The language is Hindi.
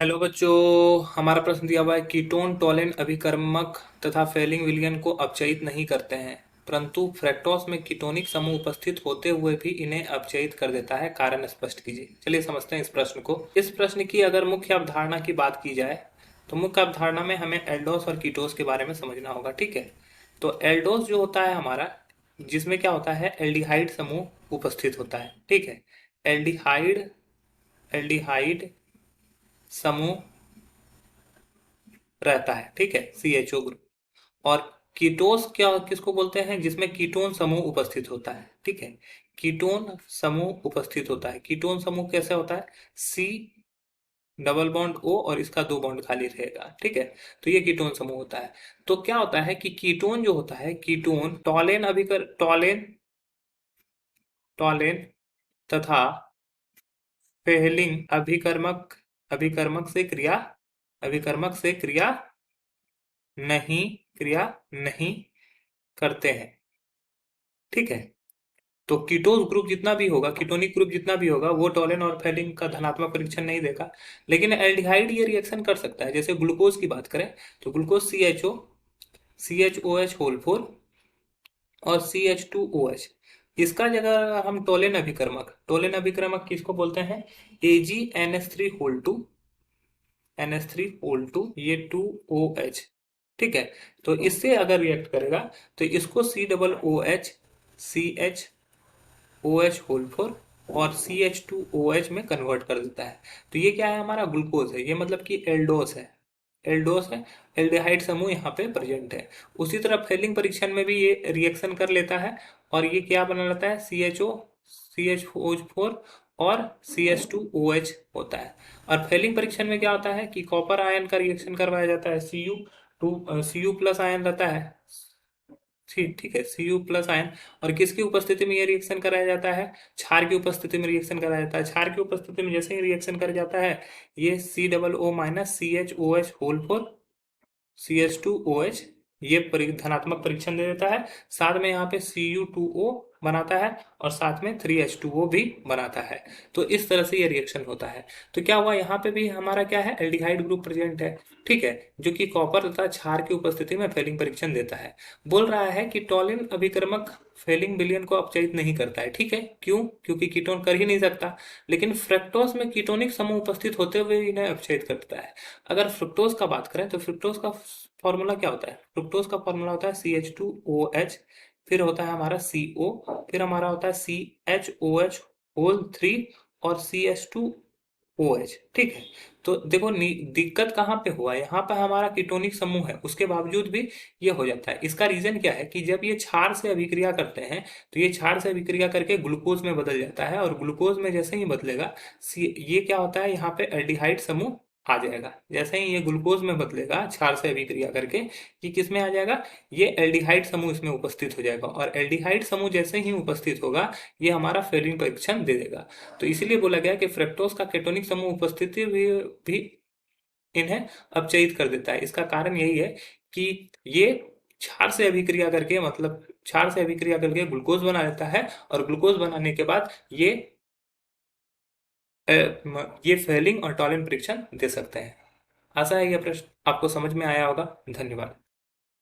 हेलो बच्चों। हमारा प्रश्न दिया हुआ है कीटोन टोलेन अभिकर्मक तथा फेलिंग विलयन को अपचयित नहीं करते हैं, परंतु फ्रक्टोज में कीटोनिक समूह उपस्थित होते हुए भी इन्हें अपचयित कर देता है। कारण स्पष्ट कीजिए। चलिए समझते हैं इस प्रश्न को। इस प्रश्न की अगर मुख्य अवधारणा की बात की जाए तो मुख्य अवधारणा में हमें एल्डोस और कीटोस के बारे में समझना होगा। ठीक है, तो एल्डोस जो होता है हमारा, जिसमें क्या होता है, एल्डिहाइड समूह उपस्थित होता है। ठीक है, एल्डिहाइड एल्डिहाइड समूह रहता है। ठीक है, CHO ग्रुप। और कीटोस क्या किसको बोलते हैं, जिसमें कीटोन समूह उपस्थित होता है। ठीक है, कीटोन समूह उपस्थित होता है। कीटोन समूह कैसे होता है, C डबल बॉन्ड O और इसका दो बॉन्ड खाली रहेगा। ठीक है, तो ये कीटोन समूह होता है। तो क्या होता है कि कीटोन जो होता है, कीटोन टॉलेन तथा फेहलिंग अभिकर्मक से क्रिया नहीं करते हैं। ठीक है, तो कीटोस ग्रुप जितना भी होगा, कीटोनिक ग्रुप जितना भी होगा, वो टोलेन और फेलिन का धनात्मक परीक्षण नहीं देगा। लेकिन एल्डिहाइड ये रिएक्शन कर सकता है। जैसे ग्लूकोज की बात करें तो ग्लूकोज CHO होल 4 और CH2OH, इसका जगह हम टोलेन अभिकर्मक किसको बोलते हैं, AgNH3 होल 2, ये 2OH। ठीक है, तो इससे अगर रिएक्ट करेगा तो इसको COOH होल 4 और CH2OH में कन्वर्ट कर देता है। तो ये क्या है, हमारा ग्लूकोज है। ये मतलब कि एल्डोस है। एल्डिहाइड समूह यहाँ पे प्रेजेंट है। उसी तरह फेलिंग परीक्षण में भी ये रिएक्शन कर लेता है और ये क्या बना लेता है, CH4 और CH2OH होता है। और फेलिंग परीक्षण में क्या होता है कि कॉपर आयन का रिएक्शन करवाया जाता है। Cu प्लस आयन रहता है। ठीक है, Cu+ आयन। और किसकी उपस्थिति में ये रिएक्शन कराया जाता है, क्षार की उपस्थिति में रिएक्शन कराया जाता है। क्षार की उपस्थिति में जैसे ही रिएक्शन कर जाता है, ये COO- CHOH होल 4 CH2OH ये धनात्मक परीक्षण दे देता है। साथ में यहाँ पे Cu2O बनाता है और साथ में 3H2O भी बनाता है। तो इस तरह से ये रिएक्शन होता है। तो क्या हुआ, यहाँ पे भी हमारा क्या है, एल्डिहाइड ग्रुप प्रेजेंट है। ठीक है, जो कि कॉपर तथा क्षार की उपस्थिति में फेलिंग परीक्षण देता है। बोल रहा है कि टॉलिन अभिकर्मक फेलिंग विलयन को अपचयित नहीं करता है। ठीक है, क्यों, क्योंकि कीटोन कर ही नहीं सकता। लेकिन फ्रक्टोज में कीटोनिक समूह उपस्थित होते हुए इन्हें अपचयित करता है। अगर फ्रुक्टोज का बात करें तो फ्रुक्टोज का फॉर्मूला क्या होता है, फ्रुक्टोज का फॉर्मूला होता है CH2OH, फिर होता है हमारा CO, फिर हमारा होता है CHOH होल 3 और CH2OH। ठीक है, तो देखो दिक्कत कहाँ पे हुआ, यहाँ पे हमारा कीटोनिक समूह है, उसके बावजूद भी ये हो जाता है। इसका रीजन क्या है कि जब ये क्षार से अभिक्रिया करते हैं तो ये क्षार से अभिक्रिया करके ग्लूकोज में बदल जाता है, और ग्लूकोज में जैसे ही बदलेगा, ये क्या होता है, यहाँ पे एल्डिहाइड समूह आ जाएगा। जैसे ही ये ग्लूकोज में बदलेगा क्षार से अभिक्रिया करके, ये किस में आ जाएगा, ये एल्डिहाइड समूह इसमें उपस्थित हो जाएगा। और एल्डिहाइड समूह जैसे ही उपस्थित होगा, ये हमारा फेलिंग परीक्षण दे देगा। तो इसीलिए बोला गया कि फ्रक्टोज का केटोनिक समूह उपस्थिति भी इन्हें अपचयित कर देता है। इसका कारण यही है कि ये क्षार से अभिक्रिया करके ग्लूकोज बना लेता है, और ग्लूकोज बनाने के बाद ये फेलिंग और टॉलिन परीक्षण दे सकते हैं। आशा है यह प्रश्न आपको समझ में आया होगा। धन्यवाद।